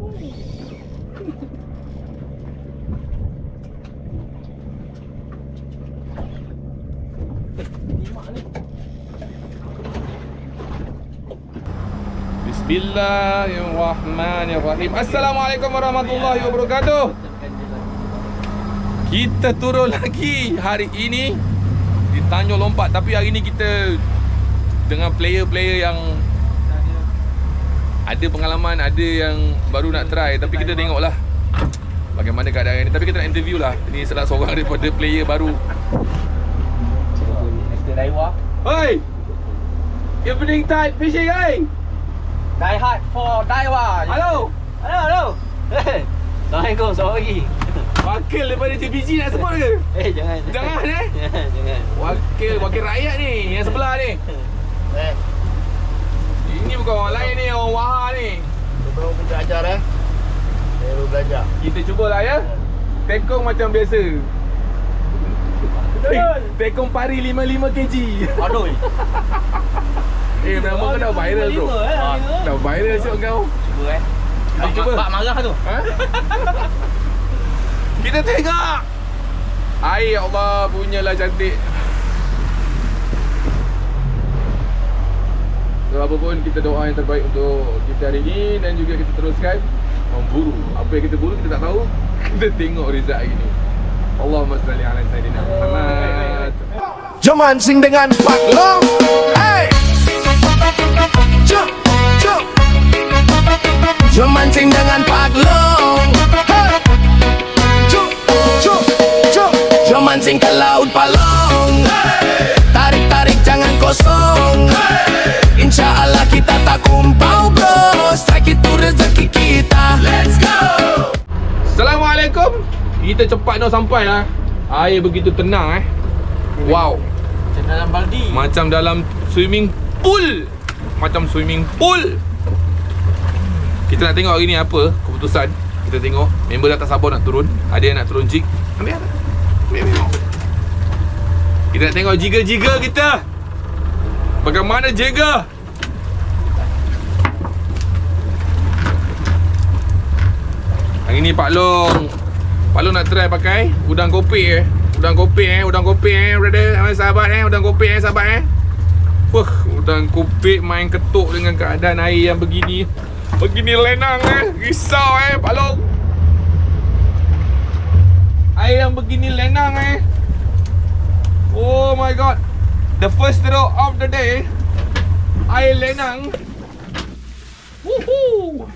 Bismillahirrahmanirrahim. Assalamualaikum warahmatullahi wabarakatuh. Kita turun lagi hari ini di Tanjung Lompat. Tapi hari ini kita dengan player-player yang ada pengalaman, ada yang baru nak try. Tapi kita tengoklah bagaimana keadaan ini. Tapi kita nak interview lah. Ini salah seorang daripada player baru. Hoi! Evening tide fishing, eh? Die hard for Daiwa. Halo! Halo. Assalamualaikum, selamat pagi. Wakil daripada JPG nak sebut ke? Jangan. Jangan Jangan. Wakil rakyat ni, yang sebelah ni. Ini bukan orang lain ni, orang Wahar ni. Baru kita ajar baru belajar. Kita cubalah ya. Tekong macam biasa. Tekong pari 55 kg. Aduh. Nama kau dah viral bro. Dah viral siap kau. Cuba Cuba. Pak marah tu. Ha? Kita tengok. Air Allah punyalah cantik. So apa pun kita doa yang terbaik untuk kita hari ini. Dan juga kita teruskan memburu. Apa yang kita buru kita tak tahu. Kita tengok result hari ini. Allahumma salli ala sayyidina Muhammad. Jom mancing dengan Pak Long. Hey! Jom. Jom mancing dengan Pak Long. Hey! Jom. Jom mancing ke laut Palong. Hey! Tarik jangan kosong. Hey! Insya Allah kita tak kumpau bro. Strike itu rezeki kita. Let's go. Assalamualaikum. Kita cepat nak sampai lah. Air begitu tenang Wow. Macam dalam baldi. Macam dalam swimming pool. Kita nak tengok hari ni apa keputusan. Kita tengok member dah tak sabar nak turun. Ada yang nak turun jig. Ambil. Kita nak tengok jiga-jiga kita. Bagaimana jaga? Hari ni Pak Long nak try pakai udang kopi Udang kopi brother, sahabat udang kopi sahabat Wah, udang kopi main ketuk dengan keadaan air yang begini. Begini lenang risau Pak Long. Air yang begini lenang Oh my god. The first throw of the day. Air lenang. Woohoo.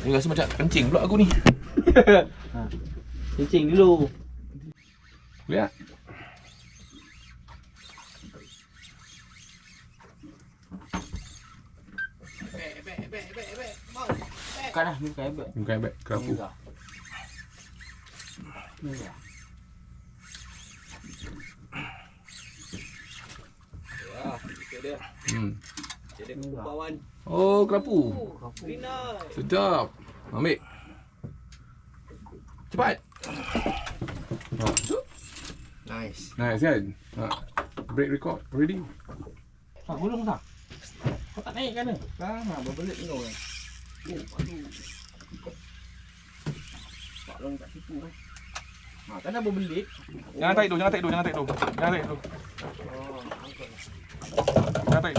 Ini rasa macam kencing pula aku ni. Kencing dulu. Lihat. Bukan lah, ni bukan ebek. Bukan ebek, kerapu. Jadi kupawan. Oh, kerapu. Rina. Sedap. Ambil. Cepat. Nice. Nice kan? Break record. Ready? Gulung tak? Kau tak naik kan ni? Berbelit ni orang. Pak Long tak situ Kan dah berbelit. Jangan tarik dulu. Jangan tarik dulu. Jangan tarik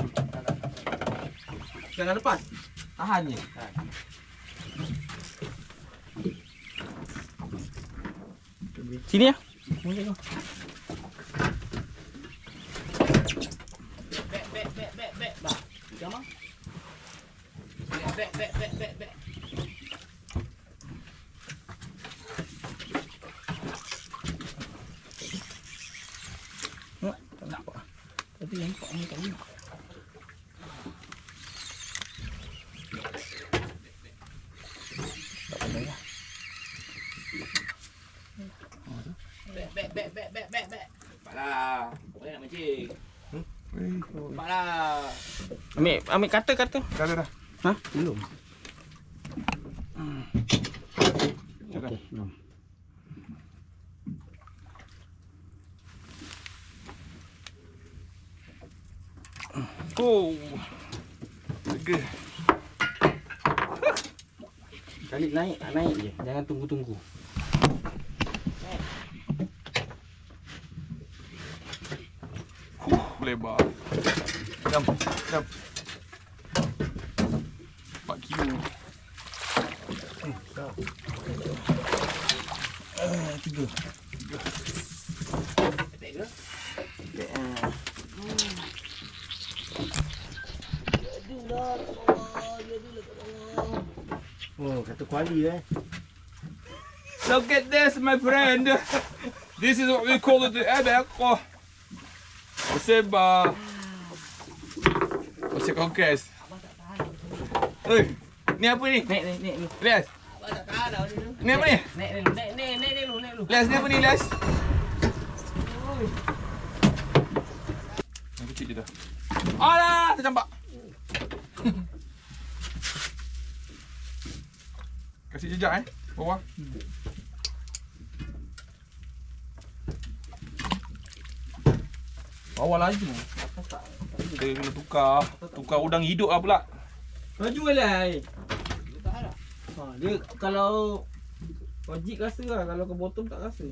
dulu. Jangan lepas. Tahan je. Sini ya. Back. Jangan. Back. Tak nampak. Tapi yang nampak ni tak boleh. Back. Paklah. Boleh nak mancing. Paklah. Ambil kata. Dah. Ha? Belum. Okey. Oh. Lega. Kali naik je. Jangan tunggu-tunggu. Lebar. Jam. 4 kilo. Tiga. Oh, kata kuali Look at this, my friend. This is what we call it the ebek. Seba. Masih kongkes. Oi, ni apa ni? Naik. Les. Ni apa ni? Naik dulu. Les, ni apa ni, Les? Yang kecil je dah. Alah, tercampak. Kasih jejak bawah. Bawa laju. Kita kena tukar udang hidup lah pula. Laju lah. Dia kalau jig rasa lah, kalau ke bottom tak rasa.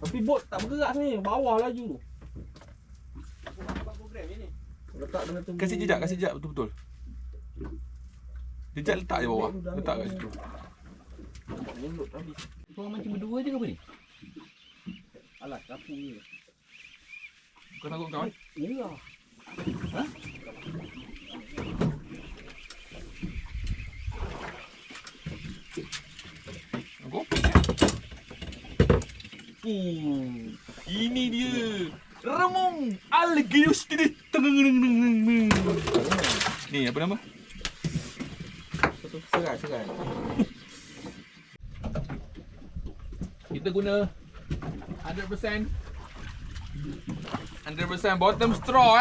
Tapi bot tak bergerak ni, bawah laju. Letak dengan tu. Kasih jejak betul-betul. Jejak letak je bawah. Letak kat situ. Mulut habis. Kau macam berdua je ke apa ni? Alah, kapu ni. Kau takut kawan? Iyalah. Kopi Ini dia. Remung Algius ni. Ni apa nama? Serat. Kita guna 100% bottom straw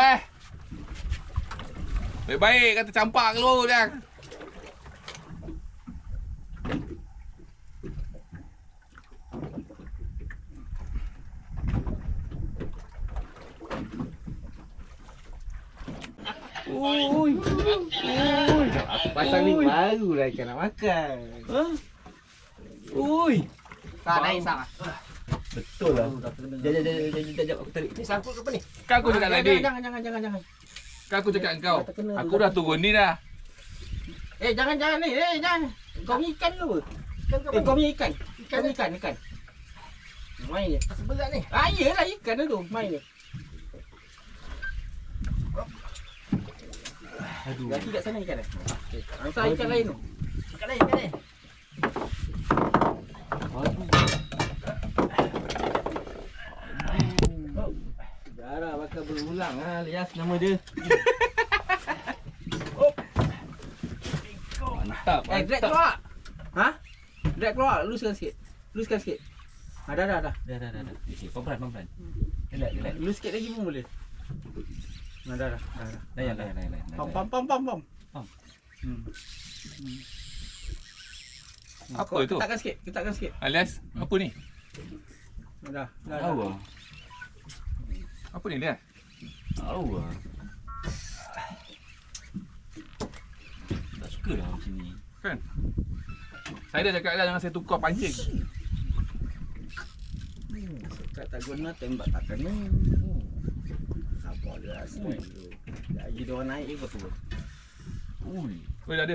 Baik-baik kata campak keluar dah. Pasang ni baru lah ikan nak makan. Tak naik sah. Betul lah. Jap aku tarik. Ni sangkut ke apa ni? Kan aku cakap tadi. Jangan. Kan aku cakap kau. Aku dah turun ni dah. Jangan ni. Jangan. Kau ni ikan dulu. Kau ni ikan. Ikan. Main je. Seberat ni. Iyalah ikan tu. Main je. Aduh. Lagi kat sana ikan dah. Hantar ikan lain tu. Ikan lain. Darah bakal berulang Lias nama dia. Mantap. Drag keluar. Drag keluar. Luluskan sikit. Dah. Okey, pelan. Relax. Lulus sikit lagi pun boleh. Dah. Layan. Pam. Apa itu? Ketakkan sikit. Alias, apa ni? Dah. Apa ni dia? Tak suka dah macam ni. Kan? Saya dah cakap dah jangan saya tukar pancing. Sekat tak guna tembak tak kena. Apa dia rasa tu. Lagi dia orang naik ke tu. Oi, dah ada.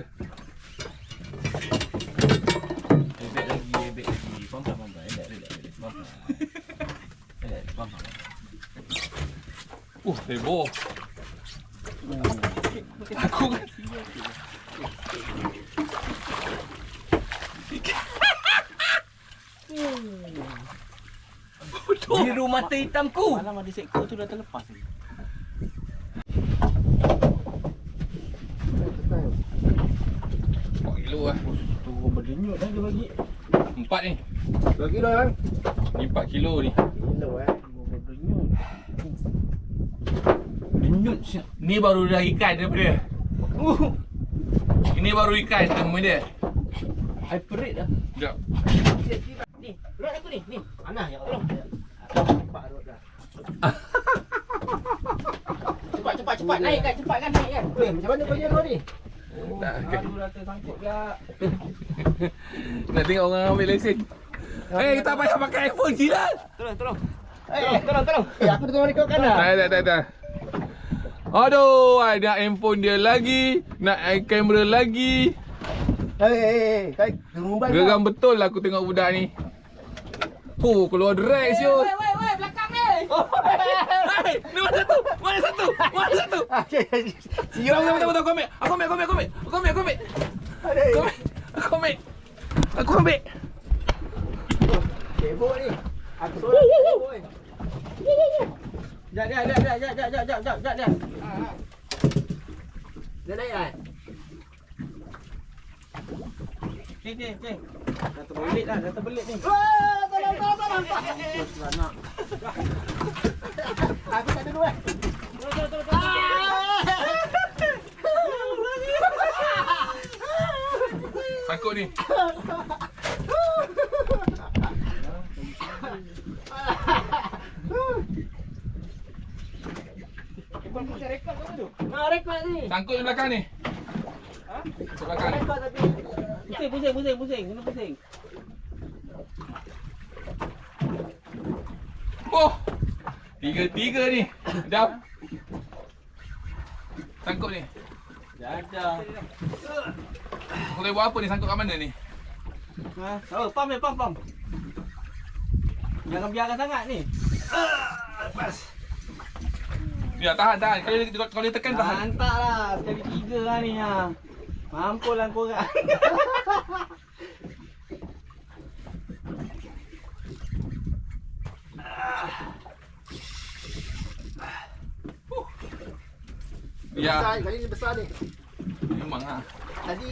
Ebek lagi. Pelan. Relax. Pelan. Heboh. Aku kan. Biru mata hitamku. Malam ada sektor tu dah terlepas ni. Kilo lah. Turun berdenyut dah dia bagi. 4 ni. 2 kilo bang. Ni 4 kilo ni. Kilo Berdenyut. Denyut. Ni baru dah ikan daripada. Ini baru ikan nama dia. Hyperate dah. Sekejap. Ni, rod aku ni. Ana ya Allah. Cepat rod dah. Cepat naik kan, naik kan. Weh, macam mana kau jalan ni? Tak, Aduh, dah tersangkut pula. nak tengok orang ambil lesen. Eh, tak payah pakai iPhone silat. Tolong. Tolong. Aku tengok rekod kan dah. Tak. Aduh, nak handphone dia lagi, nak kamera lagi. Hei, rumbai. Geram betul lah aku tengok budak ni. Keluar drag siul. Weh, belakang ni. Hei, ni mana satu? Siap. Betul. Aku ambil. Aku ambil. Kebok ni. Aku sorang kebok ni. Jap. Dia naik kan? Cing. Dah terbelit ni. Tolong. Anak. Aku tak ada duit. Sangkut ni. Rekod ni. Sangkut di belakang ni. Di belakang ni. Pusing. Kena pusing. Tiga ni. Jap. Sangkut ni. Dah. Aku boleh buat apa ni? Sangkut kat mana ni? Pam. Jangan biarkan sangat ni. Ya, tahan. Kalau dia tekan, tahan. Hantar lah. Sekali 3 lah ni. Mampulah korang. Ya, Besar, kali ni besar ni. memang lah. Tadi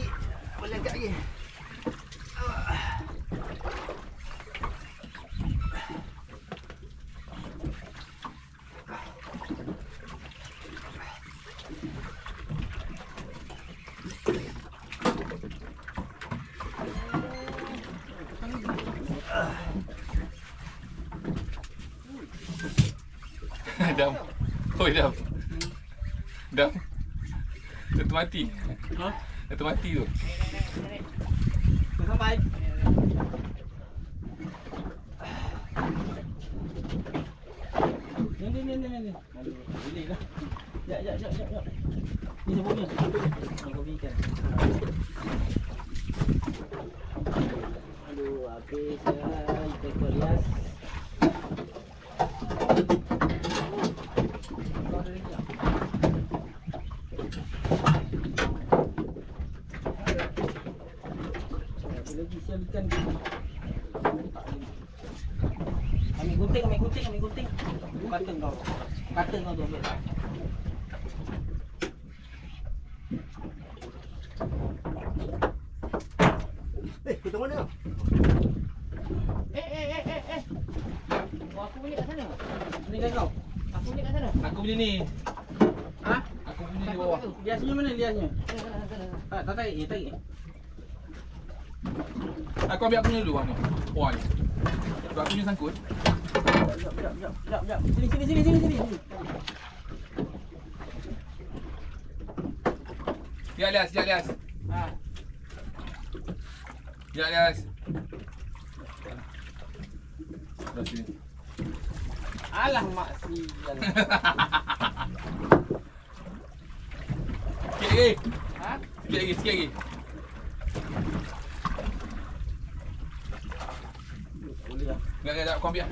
boleh angkat lagi. Dam. Dam. Dia termati. Dia termati tu. Sampai. Ni. Aduh, boleh lah. Jap. Ni sebut ni. Aku berikan. Aduh, habis lah. Ikan korias. Lagi siap ikan. Ambil gunting. Kata kau tu ambil. Kita mana? Aku punya kat sana. Ni kan kau. Aku punya kat sana. Aku punya ni. Ha? Aku punya di bawah. Liasnya mana liasnya? Tak tarik. Aku ambil aku punya dulu ni. Wah ni. Sebab aku punya sangkut. Jap. Sini. Sekejap Lias. Ha. Sekejap Lias. Dah sini. Alah mak sial. Sikit lagi. Ha? Sikit lagi. Boleh lah. Enggak, kau ambil.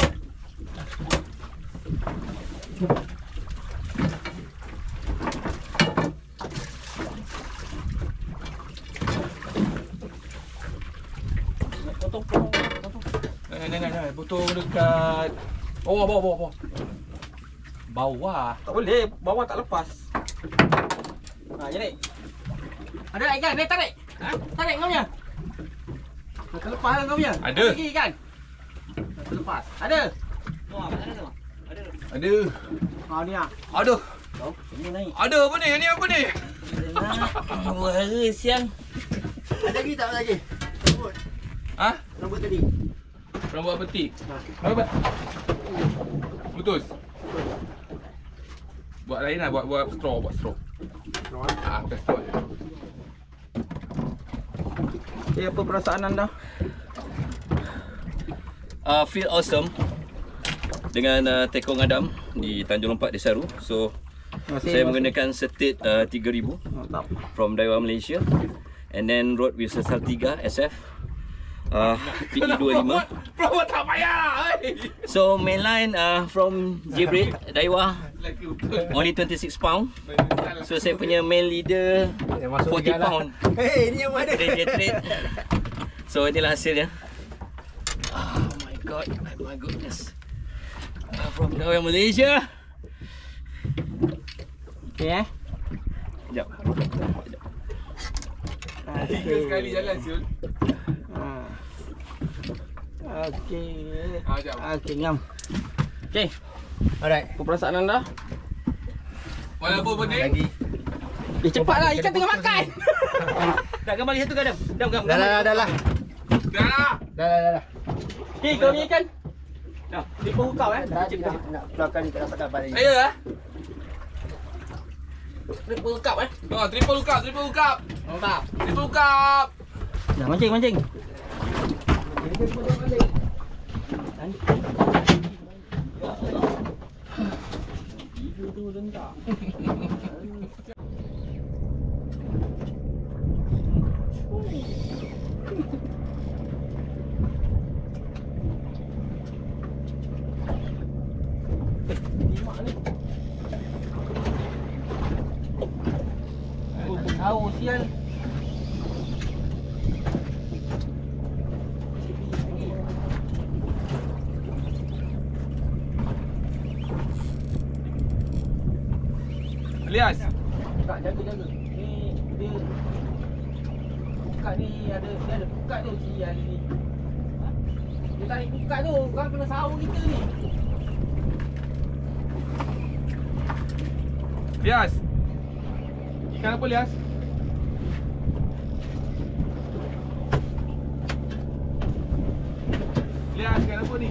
Potong. Jangan. Potong dekat bawah. Bawah. Tak boleh, bawah tak lepas. Ha, jadi. Ada ikan, dia tarik. Ha? Tarik kau punya. Tak terlepas lah kau punya. Ada. Lagi ikan. Tak terlepas. Ada. Wah, kat sana tu. Ada. Ha ni ah. Aduh. Kau ini naik. Ada apa ni? Ini apa ni? Wah, siang. Ada lagi tak lagi? Ha? Rambut tadi. Rambut peti. Ha. Apa? Putus. Buat lain lah, buat straw. Ah, pakai straw je. Ya, apa perasaan anda? Feel awesome dengan tekong Adam di Tanjung Lompat Desaru. So saya menggunakan setit 3000 Mantap. from Daiwa Malaysia, and then rode with Sesal 3 SF PE25. Bro, tak payah. So mainline from Jibril Daiwa, only 26 pound. So saya punya main leader 40 pound. Hei, ini yang mana? Dia trade. So inilah hasilnya. Oh my god, my goodness. From Daiwa Malaysia. Okay, Sekejap. Tiga sekali jalan siul. Okey. Jap. Okey, ngam. Okey, Alright. apa perasaan anda? Walaupun pening. Lagi. Cepatlah, ikan tengah makan. Dah gambar lagi satu ke Adam? Dah. Dah lah. Dah lah. Dah. Okey, kau ni ikan. Dah, tipu kau Nak keluarkan ni tak dapat dapat lagi. Ayo lah. Tipu kau Oh, triple look up. Mantap. Triple look up. Dah, mancing. Tahu sial. Elias. Tak, jaga. Ni dia buka ni ada buka tu sial ni. Dia tarik buka tu, kau kena sahu kita ni. Elias. Ikan apa Elias? Elias, ikan apa ni?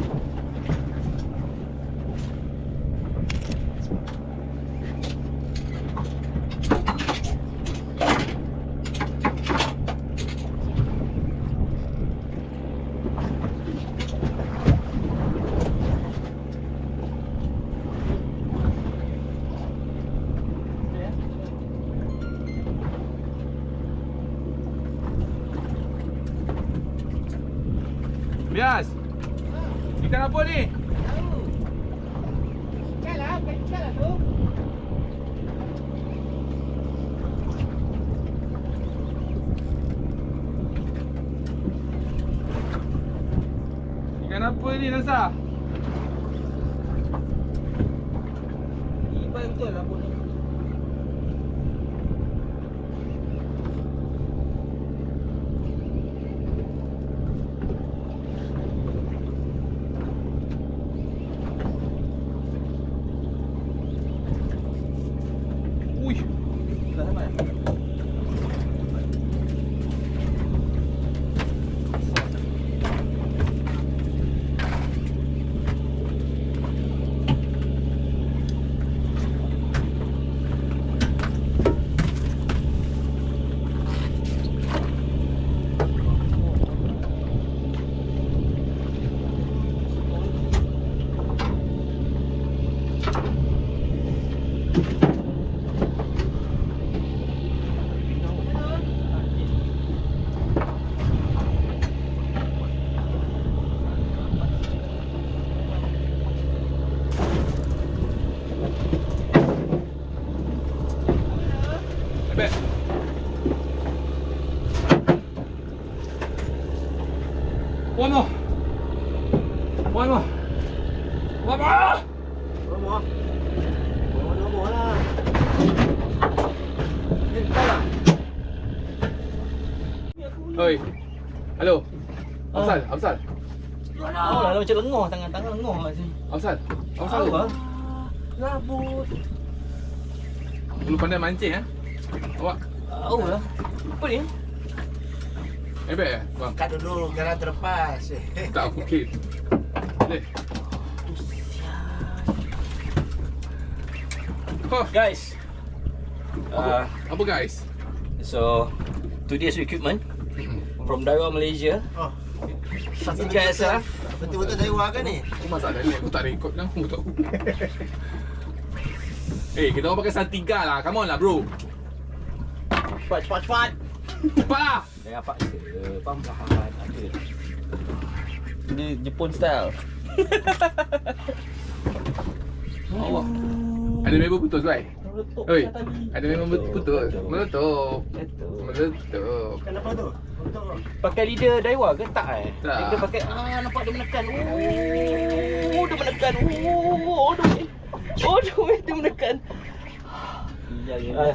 Bias. Ikan apa ni? Ikan lah tu. Ikan apa ni Nasa? Ikan betul lah pun ni. Ui. Dah sampai. Ebek. One more. Nombor lah. Oi. Hello. Afsal. Oh lah macam lengoh tangan lengoh kat sini. Afsal. Apa? Rabut. Belum pandai mancing Awak. Tahu lah. Apa ni? Ebek bang. Kat dulu jalan terlepas. Tak okey. Boleh. Guys, Apa guys? so today's equipment From Daiwa, Malaysia. Oh. Guys, Betul-betul Daiwa kan ni? Aku masalah ni, aku tak rekod kan. Aku tahu. Kita orang pakai Santiga lah. Come on lah bro. Cepat. Cepat lah. Dah apa? Pelan-pelan ada. Ini Jepun style. Awak. Ada member putus baik? Oi, ada member putus. Meletup. Kenapa tu? Pakai leader Daiwa ke tak Tak. Dia pakai nampak dia menekan. Dia menekan. Dia menekan. Ya.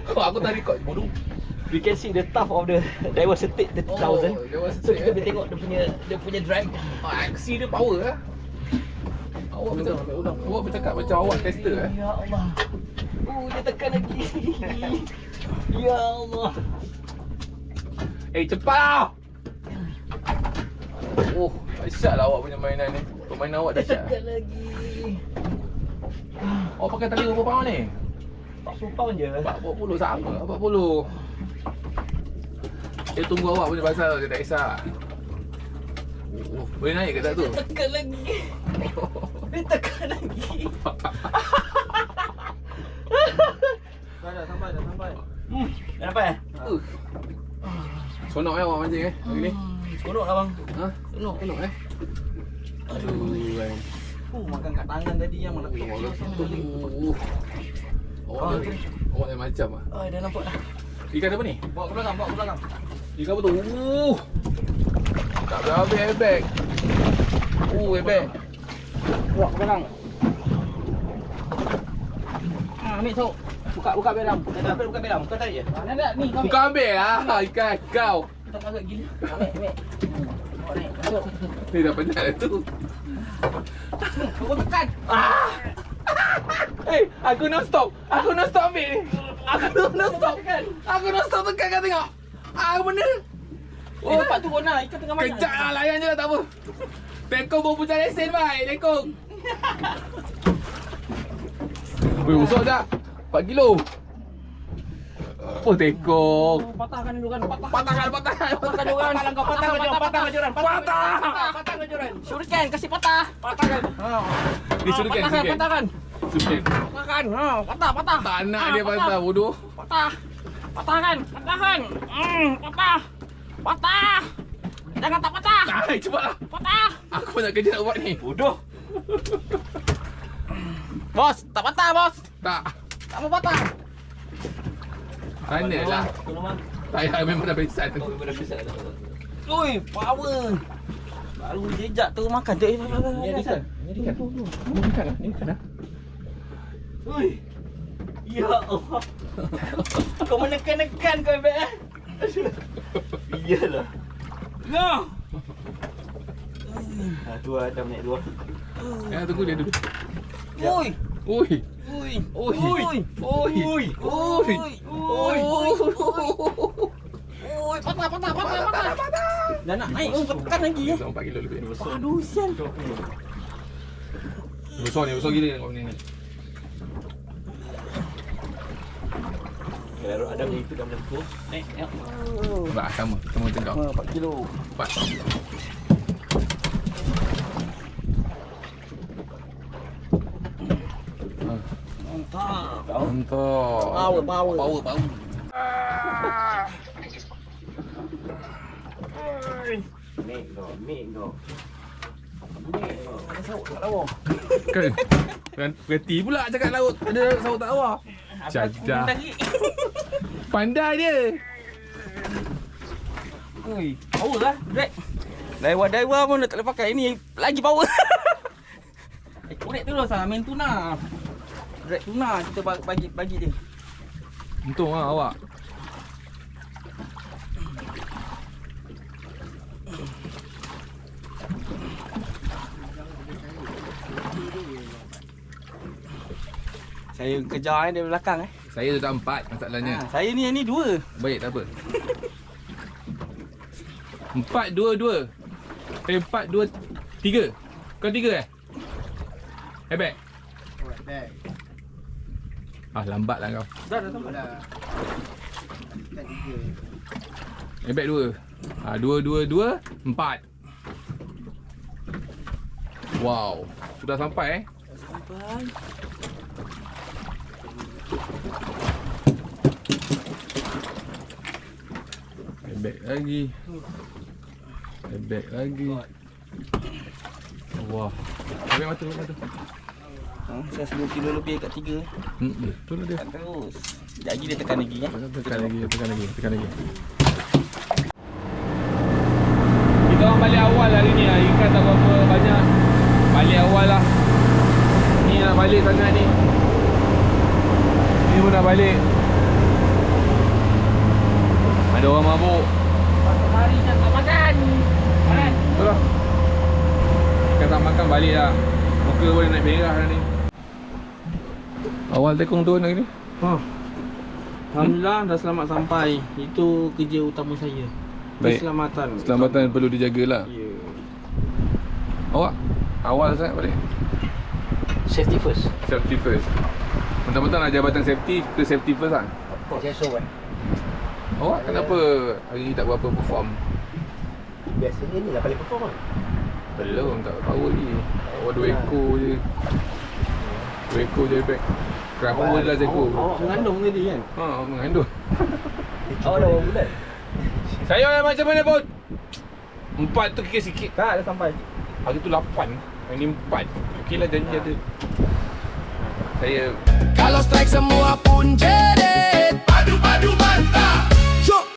Aku tak rekod bodoh. We can see the tough of the Daiwa Setik 30,000. Daiwa So Setik, kita boleh tengok dia punya drag. Aksi dia power lah. Awak bercakap macam awak tester Ya Allah. Dia tekan lagi. Ya Allah. Cepat lah. Dahsyat lah awak punya mainan ni. Permainan awak dahsyat. Tekan lagi. Awak pakai tali berapa pound ni? 40 pound je. 40 sama 40. Dia tunggu awak punya pasal dia tak kisah. Boleh naik ke tak tu? Dia tekan lagi. Dia tekan lagi. Dah sampai. Dah nampak Sonok awak mancing hari ni. Seronok lah bang. Ha? Seronok. Aduh. Makan kat tangan tadi yang mana Awak lain macam lah. Dah nampak dah. Ikan apa ni? Bawa ke belakang. Ikan apa tu? Tak habis airbag. Airbag. Bawa ke belakang. Ambil sok. Buka beram. Buka beram. Kau tarik je. Nak ni kau. Bukan ambil lah ikan kau. Tak agak gila. Ambil. Bawa naik. Masuk. Ni dah penat dah tu. Kau tekan. Aku non stop ambil ni. Aku non stop tekan kau tengok. Benda. Cepat turun lah. Ikan tengah banyak. Kejap lah, layan je lah, tak apa. Tekong bawa pucat lesen baik, Tekong. Weh, besar tak? 4 kilo. Apa Tekong? Patahkan dulu kan. Patahkan. Patah kejuran. Shuriken kasih patah. Patahkan. Ni suruhkan. Patahkan. Suruhkan. Patahkan. Patah. Tak nak dia patah, bodoh. Patahkan. Patah. Jangan tak patah. Cepatlah. Patah. Aku banyak kerja nak buat ni. Bodoh. Bos, tak patah bos. Tak. Tak mau patah. Mana lah. Tolong bang. Tak payah, memang dah besar tu. Oi, power. Baru jejak terus makan. Ni Ni ikan lah. Ui. Ya Allah. Kau menekan-nekan kau Ebek Iyalah. No. Tu dah naik dua. Tunggu dia dulu. Oi. Oi, patah. Dah nak naik, tekan lagi 4 kilo lebih. Aduh, sial. Besar gila tengok ni. Kalau ada itu dah melengkung. Naik. Tak, sama macam kau. 4 kilo. 4. Mantap. Power. Mik kau. Kan berhenti pula cakap laut ada saut tak awak. Jadah. Pandai dia. Oi, power lah. Drag. Daiwa pun dah tak boleh pakai. Ini lagi power. Korek terus lah main tuna. Drag tuna kita bagi dia. Untung lah awak. Saya kejar dia belakang Saya dah 4 masalahnya. Saya ni 2. Baik, tak apa. 4, 2, 2. 4, 2, 3. Kau 3 Ebek. Lambat lah kau. Dah sampai. Airbag 2. Dua, 4. Wow. Sudah sampai Sampai. Airbag lagi. Airbag lagi. Wah. Ambil mata. Saya 10 kilo lebih kat 3. Betul lah dia. Tekan terus. Sekejap lagi dia tekan lagi ya. Tekan lagi. Kita orang balik awal hari ni lah. Ikan tak berapa banyak. Balik awal lah. Ni nak balik sangat ni. Ni pun nak balik. Ada orang mabuk. Hari nak tak makan. Makan. Betul lah. Ikan tak makan balik lah. Muka boleh naik merah dah ni. Awal tekong turun hari ni. Alhamdulillah dah selamat sampai. Itu kerja utama saya. Baik. Keselamatan perlu dijagalah. Ya. Awak awal sangat balik. Safety first. Safety first. Mentang-mentang nak jabatan safety, ke safety first lah. Saya sowan. Awak kenapa hari ni tak berapa perform? Biasanya ni lah paling perform lah. Belum, tak power lagi. Awak 2 ekor je. 2 ekor je bag. Kenapa awak dah ekor? Awak mengandung tadi kan? Mengandung. Awak dah berapa bulan? Saya macam mana pun 4 tu kira sikit. Tak, dah sampai. Hari tu 8. Hari ni 4. Okey lah janji ada. Saya Kalau strike semua pun jerit. Padu mantap.